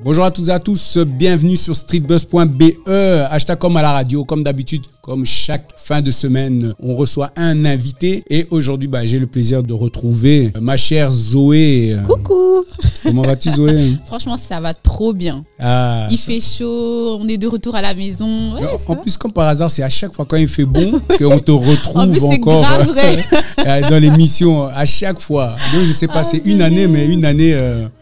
Bonjour à toutes et à tous, bienvenue sur streetbuzz.be, hashtag comme à la radio, comme d'habitude, comme chaque fin de semaine, on reçoit un invité et aujourd'hui, j'ai le plaisir de retrouver ma chère Zoé. Coucou. Comment vas-tu Zoé? Franchement, ça va trop bien. Il fait chaud, on est de retour à la maison. Ouais, en plus, comme par hasard, c'est à chaque fois quand il fait bon qu'on te retrouve en plus, encore grave vrai. Dans l'émission, à chaque fois. Donc je sais pas, c'est une année, mais une année...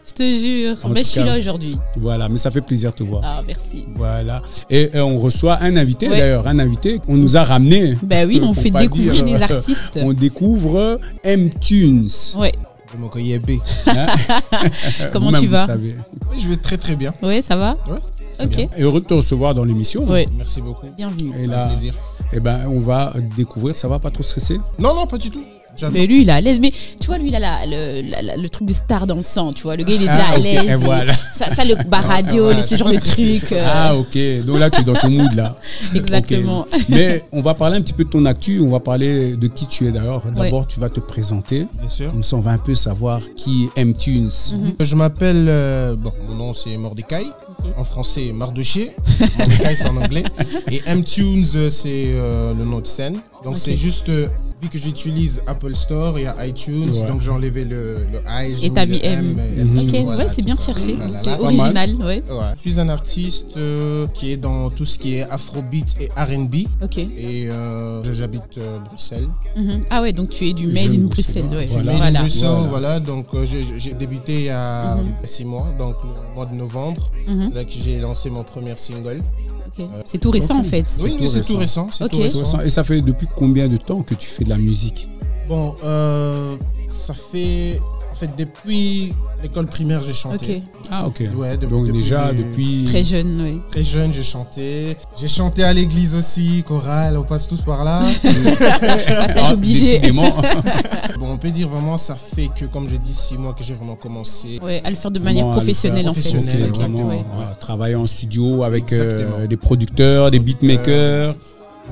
Je te jure, mais je suis là aujourd'hui. Voilà, mais ça fait plaisir de te voir. Ah, merci. Voilà. Et on reçoit un invité d'ailleurs, un invité qu'on nous a ramené. Ben oui, on fait découvrir des artistes. On découvre M-Tunes. Ouais. Hein? Comment tu vas? Oui, je vais très très bien. Oui, ça va? Ouais. Ok. Bien. Et heureux de te recevoir dans l'émission. Ouais. Merci beaucoup. Bienvenue. Et là, plaisir. on va découvrir. Ça va, pas trop stresser? Non, pas du tout. Mais lui, il est à l'aise. Mais tu vois, lui, il a le truc de star dans le sang. Tu vois, le gars, il est déjà à l'aise. Et voilà. Ça, le radio, ce genre de trucs. Ok. Donc là, tu es dans ton mood là. Exactement. Okay. Mais on va parler un petit peu de ton actu. On va parler de qui tu es d'ailleurs. D'abord, tu vas te présenter. Bien sûr. Comme ça, on va un peu savoir qui est M-Tunes. Je m'appelle, mon nom c'est Mordecai. En français, Mardoché. Mordecai, c'est en anglais. Et M-Tunes, c'est le nom de scène. Donc c'est juste, vu que j'utilise Apple Store, il y a iTunes, donc j'ai enlevé le I. Et t'as mis M. Ok, voilà, c'est bien recherché. Voilà, c'est original, ouais. Je suis un artiste qui est dans tout ce qui est Afrobeat et R&B. Ok. Et j'habite Bruxelles. Ah ouais, donc tu es du Made in Bruxelles. Ouais. Voilà. Voilà. Donc j'ai débuté il y a 6 mois, donc le mois de novembre, là que j'ai lancé mon premier single. C'est tout récent en fait. Oui, c'est tout récent. Et ça fait depuis combien de temps que tu fais de la musique? Bon, ça fait... En fait, depuis l'école primaire, j'ai chanté. Ah, ok. Ouais, donc déjà, depuis... Très jeune, oui. Très jeune, j'ai chanté. J'ai chanté à l'église aussi, chorale, on passe tous par là. Passage obligé. Décidément. Bon, on peut dire vraiment, ça fait que, comme j'ai dit, 6 mois que j'ai vraiment commencé. Ouais, à le faire de manière professionnelle, en fait. Vraiment, travailler en studio avec des producteurs, des beatmakers.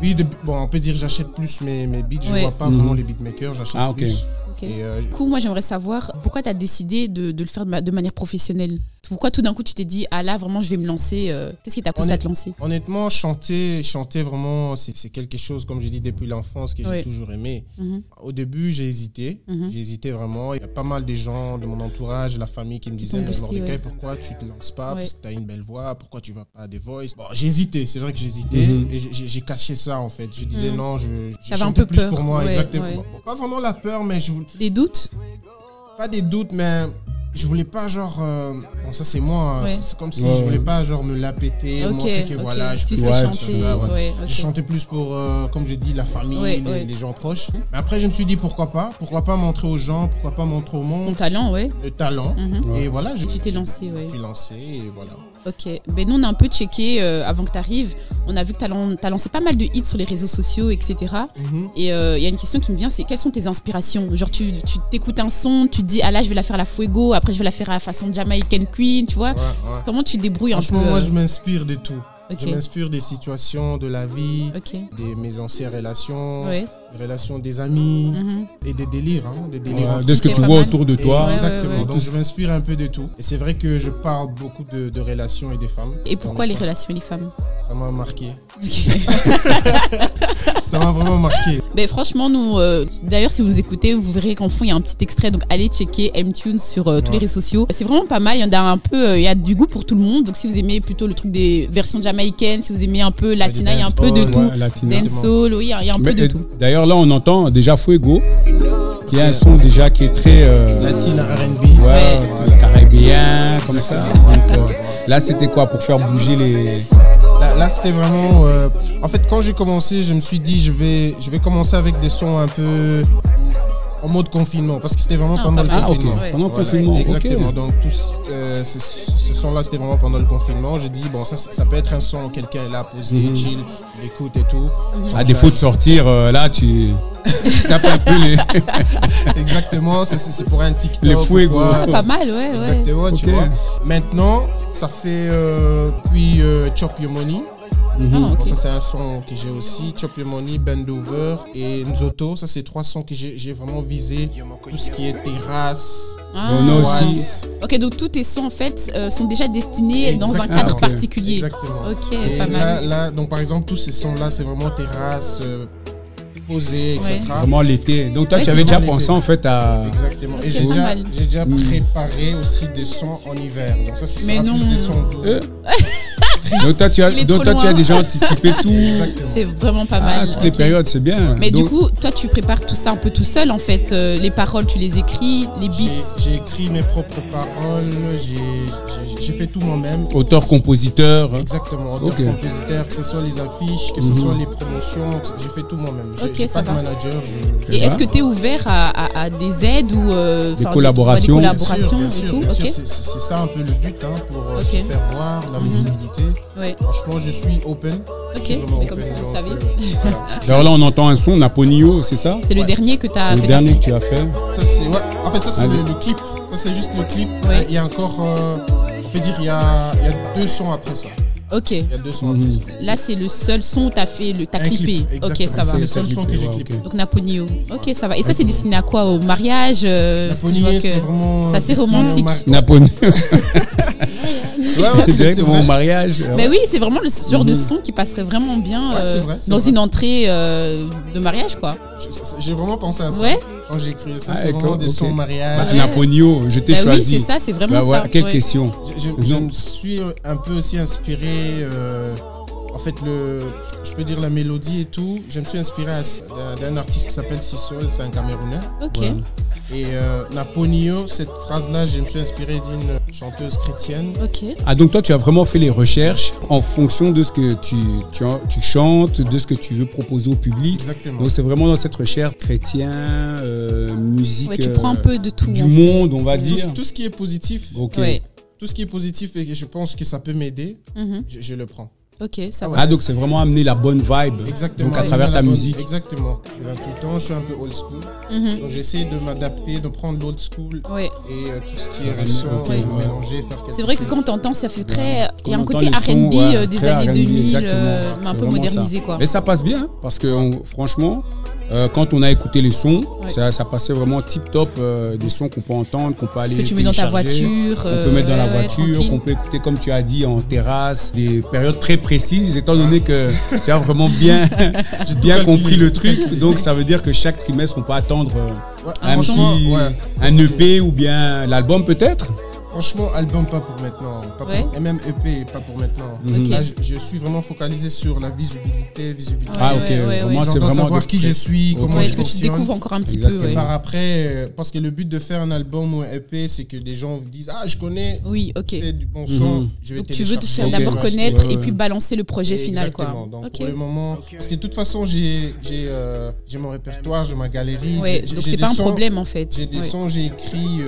Oui, on peut dire j'achète plus mes beats. Je ne vois pas vraiment les beatmakers, j'achète plus. Du coup, moi, j'aimerais savoir pourquoi tu as décidé de le faire de manière professionnelle. Pourquoi tout d'un coup, tu t'es dit, ah là, vraiment, je vais me lancer. Qu'est-ce qui t'a poussé à te lancer? Honnêtement, chanter vraiment, c'est quelque chose, comme j'ai dit, depuis l'enfance, que j'ai toujours aimé. Au début, j'ai hésité. J'ai hésité vraiment. Il y a pas mal de gens de mon entourage, la famille qui me disaient, Mordecai, pourquoi tu te lances pas? Parce que tu as une belle voix. Pourquoi tu vas pas à The Voice? Bon, j'ai hésité. C'est vrai que j'ai hésité. Et j'ai caché ça, en fait. Je disais, non, je chantais plus pour moi. Exactement. Bon, pas vraiment la peur, mais je voulais... Des doutes? Pas des doutes, mais je voulais pas genre... bon, ça c'est moi, c'est comme si je voulais pas genre me la péter, montrer que voilà, je peux chanter. Je chantais plus pour, comme j'ai dit, la famille, les gens proches. Mais après je me suis dit pourquoi pas montrer aux gens, pourquoi pas montrer au monde. Ton talent, le talent. Et voilà. Tu t'es lancé, Je suis lancé et voilà. Ok, ben nous on a un peu checké avant que tu arrives. On a vu que tu as lancé pas mal de hits sur les réseaux sociaux, etc. Et il y a une question qui me vient, c'est quelles sont tes inspirations? Genre tu t'écoutes un son, tu te dis ah là je vais la faire à la Fuego, après je vais la faire à la façon Jamaican Queen, tu vois. Comment tu te débrouilles un peu? Moi je m'inspire de tout. Je m'inspire des situations de la vie, de mes anciennes relations, des relations des amis et des délires. De ce que tu vois autour de toi. Exactement. Donc je m'inspire un peu de tout. Et c'est vrai que je parle beaucoup de relations et des femmes. Et pourquoi les relations et les femmes? Ça m'a marqué. Ça m'a vraiment marqué. Mais franchement, nous, d'ailleurs, si vous écoutez, vous verrez qu'en fond, il y a un petit extrait. Donc, allez checker M-Tunes sur tous les réseaux sociaux. C'est vraiment pas mal. Il y en a un peu, il y a du goût pour tout le monde. Donc, si vous aimez plutôt le truc des versions jamaïcaines, si vous aimez un peu latina, il y a un peu de tout. Dancehall, oui, il y a un peu de tout. D'ailleurs, là, on entend déjà Fuego, qui est un son déjà qui est très latina R&B, caribéen, comme ça. Donc, là, c'était quoi pour faire bouger les... Là c'était vraiment... en fait, quand j'ai commencé, je me suis dit, je vais commencer avec des sons un peu en mode confinement, parce que c'était vraiment pendant le confinement. Pendant le confinement, exactement. Donc, ce son-là, c'était vraiment pendant le confinement. J'ai dit, bon, ça peut être un son, quelqu'un est là, posé, chill, il écoute et tout. À défaut de sortir, là, tu tapes un peu les... Exactement, c'est pour un TikTok. Les Fuego. Pas mal, Exactement, tu vois. Maintenant, ça fait puis Chop Your Money. Donc ça c'est un son que j'ai aussi. Chop Your Money, Bend Over et Nzoto. Ça c'est 3 sons que j'ai vraiment visé. Tout ce qui est terrasse. On a aussi. Ok, donc tous tes sons en fait sont déjà destinés dans un cadre particulier. Exactement. Ok, et pas mal. Là, donc par exemple tous ces sons là c'est vraiment terrasse, posé, etc. Vraiment l'été. Donc toi tu avais déjà pensé en fait à. Exactement. Et j'ai déjà préparé aussi des sons en hiver. Donc ça c'est des sons doux. Donc toi tu as déjà anticipé tout. C'est vraiment pas mal. Toutes les périodes, c'est bien. Mais du coup, toi tu prépares tout ça un peu tout seul en fait. Les paroles, tu les écris, les beats. J'ai écrit mes propres paroles. J'ai fait tout moi-même. Auteur-compositeur. Exactement. Auteur-compositeur, que ce soit les affiches, que ce soit les promotions, j'ai fait tout moi-même. J'ai pas de manager. Et est-ce que tu es ouvert à des aides ou des collaborations, bien sûr, et tout? C'est ça un peu le but pour se faire voir, la visibilité. Franchement, je suis open. Ok, mais comme ça, vous savez. Alors là, on entend un son, Naponio, c'est ça? C'est le dernier que tu as fait. Le dernier que tu as fait. Ça, c'est, en fait, ça, c'est le clip. Ça, c'est juste le clip. Il y a encore, on peut dire, il y a 2 sons après ça. Ok. Il y a 2 sons après ça. Là, c'est le seul son où tu as clippé. Ok, ça va. C'est le seul son que j'ai clippé. Donc, Naponio. Ok, ça va. Et ça, c'est destiné à quoi? Au mariage? Naponio, c'est vraiment. Ça, c'est romantique. Naponio. C'est directement au mariage. Mais oui, c'est vraiment le genre de son qui passerait vraiment bien dans une entrée de mariage, quoi. J'ai vraiment pensé à ça. Quand j'ai écrit ça, c'est vraiment des sons mariage. Naponio, je t'ai choisi. Oui, c'est ça, c'est vraiment ça. Quelle question. Je me suis un peu aussi inspiré. En fait, je peux dire la mélodie et tout. Je me suis inspiré d'un artiste qui s'appelle Sissol, c'est un Camerounais. Ok. Et Naponio, cette phrase-là, je me suis inspiré d'une chanteuse chrétienne. Ok. Ah, donc toi, tu as vraiment fait les recherches en fonction de ce que tu chantes, de ce que tu veux proposer au public. Exactement. Donc c'est vraiment dans cette recherche chrétien, musique. Ouais, tu prends un peu de tout. Du monde, on va dire. Tout ce qui est positif. Ok. Ouais. Tout ce qui est positif et que je pense que ça peut m'aider, je le prends. Ok, ça va. Ah, donc c'est vraiment amener la bonne vibe. Exactement. Donc à travers ta musique. Exactement. Tout le temps, je suis un peu old school. Donc j'essaie de m'adapter, de prendre l'old school et tout ce qui est récent, mélanger, faire quelque chose. C'est vrai que quand t'entends, ça fait très. Il y a un côté R&B des années 2000, mais un peu modernisé, quoi. Mais ça passe bien parce que franchement, quand on a écouté les sons, ça passait vraiment tip top. Des sons qu'on peut entendre, qu'on peut aller. Que tu mets dans ta voiture. On peut mettre dans la voiture, qu'on peut écouter comme tu as dit en terrasse, des périodes très précises, étant donné que tu as vraiment bien compris le truc. Donc ça veut dire que chaque trimestre, on peut attendre un EP ou bien l'album peut-être. Franchement, album pas pour maintenant. Et même EP pas pour maintenant. Là, je suis vraiment focalisé sur la visibilité. Ah, ok. Vraiment, c'est vraiment savoir qui je suis, comment je fonctionne. Que tu découvres encore un petit peu. Par après, parce que le but de faire un album ou un EP, c'est que des gens vous disent je connais. Oui, ok. Du bon son. Donc tu veux te faire d'abord connaître et puis balancer le projet final, quoi. Donc pour le moment, parce que de toute façon, j'ai mon répertoire, j'ai ma galerie. Donc c'est pas un problème en fait. J'ai des sons, j'ai écrit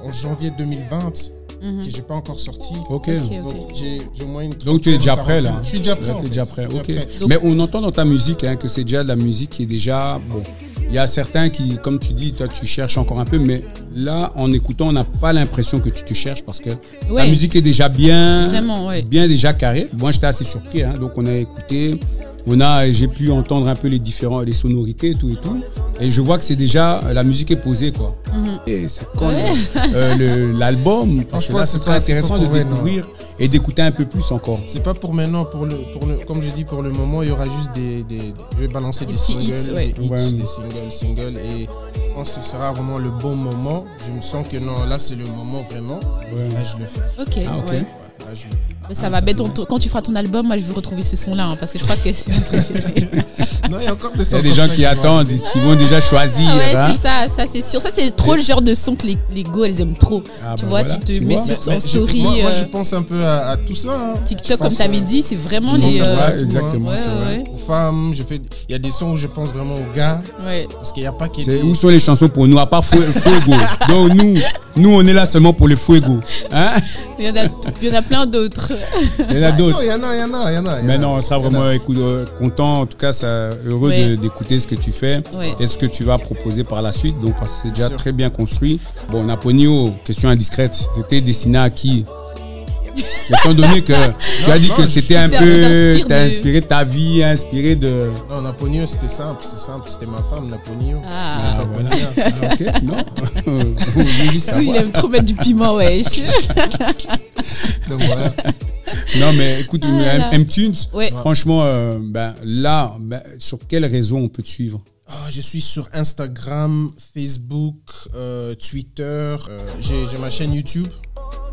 en janvier 2020. Que j'ai pas encore sorti. Ok. Donc, j'ai au moins une. Donc tu es déjà prêt là. Je suis déjà prêt. Tu es déjà prêt. Ok. Mais on entend dans ta musique que c'est déjà de la musique qui est déjà bon. Il y a certains qui, comme tu dis, toi tu cherches encore un peu, mais là en écoutant, on n'a pas l'impression que tu te cherches parce que la musique est déjà bien déjà carrée. Moi j'étais assez surpris, donc on a écouté. J'ai pu entendre un peu les sonorités et tout. Et je vois que c'est déjà, la musique est posée, quoi. Et c'est quand l'album, parce que là, c'est très intéressant de découvrir et d'écouter un peu plus encore. C'est pas pour maintenant, comme je dis, pour le moment, il y aura juste je vais balancer des singles, des singles, et je pense que ce sera vraiment le bon moment. Je me sens que non, là, c'est le moment vraiment. Là, je le fais. Ok. Là, je le fais. Ça va. Quand tu feras ton album, moi je veux retrouver ce son-là parce que je crois que c'est mon préféré. Non, il y a encore des sons. Il y a des gens qui attendent, qui vont déjà choisir. C'est ça c'est sûr. Ça c'est trop le genre de son que les go elles aiment trop. Tu vois, tu te mets en story. Moi je pense un peu à tout ça. TikTok, comme tu avais dit, c'est vraiment les. Exactement. Aux femmes, il y a des sons où je pense vraiment aux gars. Parce qu'il n'y a pas qui. Où sont les chansons pour nous à part Fuego? Donc nous on est là seulement pour les Fuego. Il y en a plein d'autres. Il y en a d'autres. Il y en a. Mais non, on sera vraiment content, en tout cas, heureux d'écouter ce que tu fais et ce que tu vas proposer par la suite. Donc, parce que c'est déjà très bien construit. Bon, Naponio, question indiscrète, c'était destiné à qui? Étant donné que tu as dit que c'était un peu, t'as de... inspiré de ta vie, inspiré de... Non, Naponio, c'était simple, c'était ma femme, Naponio. Voilà. Ok, non. Il aime trop mettre du piment, wesh. Donc voilà. Non, mais écoute, M-Tunes, ouais. Franchement, là, sur quel réseau on peut te suivre? Je suis sur Instagram, Facebook, Twitter. J'ai ma chaîne YouTube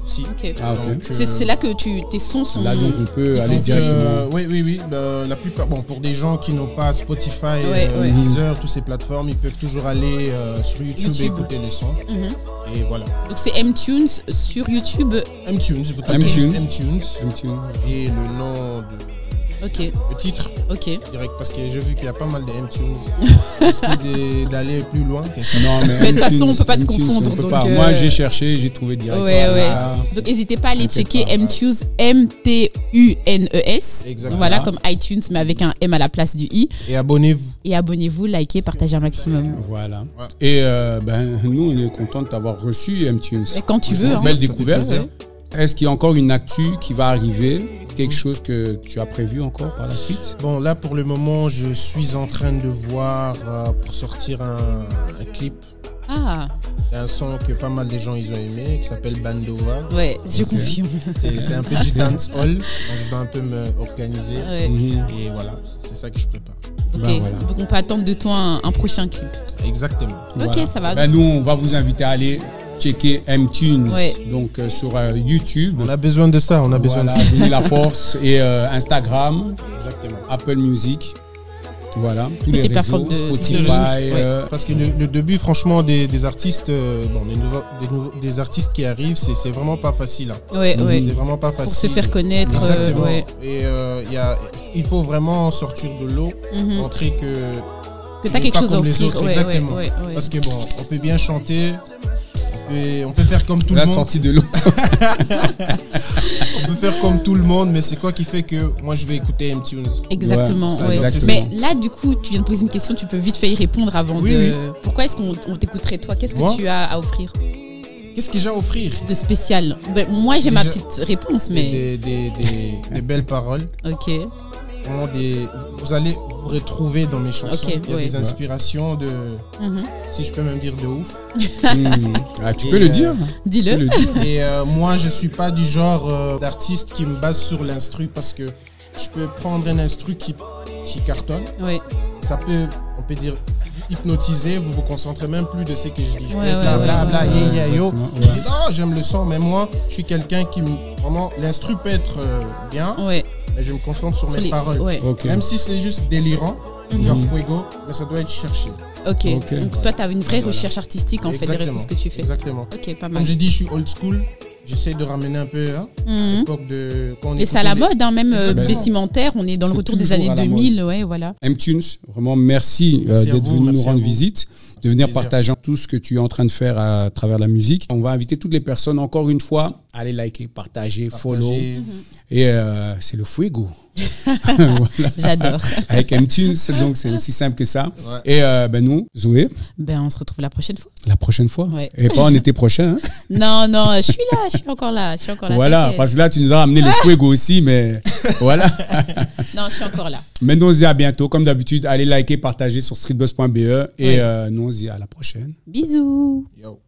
aussi. Okay. Donc, c'est là que tes sons sont... Là, donc, on peut aller directement. Oui. La plupart, pour des gens qui n'ont pas Spotify, Deezer, toutes ces plateformes, ils peuvent toujours aller sur YouTube et écouter les sons. Et voilà. Donc, c'est M-Tunes sur YouTube. M-Tunes, vous tapez M-Tunes. Et le nom de... Ok. Le titre. Ok. Direct, parce que j'ai vu qu'il y a pas mal de M-Tunes. Est-ce d'aller plus loin? Non, mais de toute façon, on peut pas te confondre. Donc, moi, j'ai cherché, j'ai trouvé direct. Ouais. Donc, n'hésitez pas à aller checker M-Tunes, M-T-U-N-E-S. Exactement. Voilà, comme iTunes, mais avec un M à la place du I. Et abonnez-vous. Likez, partagez un maximum. Voilà. Ouais. Et nous, on est content de t'avoir reçu, M-Tunes. Et quand tu veux. Belle découverte. Est-ce qu'il y a encore une actu qui va arriver? Quelque chose que tu as prévu encore par la suite? Bon, là, pour le moment, je suis en train de voir pour sortir un clip. Ah. Il y a un son que pas mal de gens ils ont aimé, qui s'appelle Bandova. Ouais, je confirme. C'est un peu du dance hall, donc je dois un peu m'organiser. Ouais. Et voilà, c'est ça que je prépare. Ok, voilà. Donc on peut attendre de toi un prochain clip. Exactement. Ok, voilà. Ça va. Nous, on va vous inviter à aller checker M-Tunes, donc sur YouTube. On a besoin de ça, de ça. Venez la force et Instagram, exactement. Apple Music, voilà, tous les réseaux, Spotify. Parce que le début, franchement, des artistes, des artistes qui arrivent, c'est vraiment pas facile. Ouais. C'est vraiment pas facile. Pour se faire connaître. Et il faut vraiment sortir de l'eau, montrer que t'as quelque chose à offrir. Exactement. Parce que on peut bien chanter. Et on peut faire comme tout le monde. La sortie de l'eau. On peut faire comme tout le monde, mais c'est quoi qui fait que moi je vais écouter M-Tunes? Exactement. Mais là, du coup, tu viens de poser une question, tu peux vite fait y répondre avant de. Pourquoi est-ce qu'on t'écouterait toi? Qu'est-ce que tu as à offrir? Qu'est-ce que j'ai à offrir de spécial? Moi, j'ai ma petite réponse, mais. Des belles paroles. Ok. Vous allez vous retrouver dans mes chansons. Il y a des inspirations de, si je peux même dire de ouf. Tu peux le dire. Dis-le. Et moi, je suis pas du genre d'artiste qui me base sur l'instru parce que je peux prendre un instru qui cartonne. Ça peut, on peut dire, hypnotiser. Vous vous concentrez même plus de ce que je dis. Je peux être là, bla, yo. Non, j'aime le son, mais moi, je suis quelqu'un qui vraiment, l'instru peut être bien. Mais je me concentre sur mes paroles. Même si c'est juste délirant, genre fuego, mais ça doit être cherché. Ok. Donc toi, tu as une vraie recherche artistique en fait derrière tout ce que tu fais. Exactement. Ok, pas mal. Comme j'ai dit, je suis old school. J'essaie de ramener un peu l'époque de... Et c'est à la mode, même vestimentaire. On est dans le retour des années 2000. Voilà. M-Tunes, vraiment merci d'être venu nous rendre visite, de venir partager tout ce que tu es en train de faire à travers la musique. On va inviter toutes les personnes, encore une fois, à aller liker, partager, follow. Et c'est le fuego. Voilà. J'adore. Avec M-Tunes, donc c'est aussi simple que ça. Et nous, Zoé. On se retrouve la prochaine fois. La prochaine fois. Et pas en été prochain. Non, je suis là, je suis encore là. Voilà, parce que là, tu nous as amené le fuego aussi, mais voilà. Non, je suis encore là. Maintenant, on se dit à bientôt. Comme d'habitude, allez liker, partager sur streetbuzz.be et nous, on se dit à la prochaine. Bisous. Yo.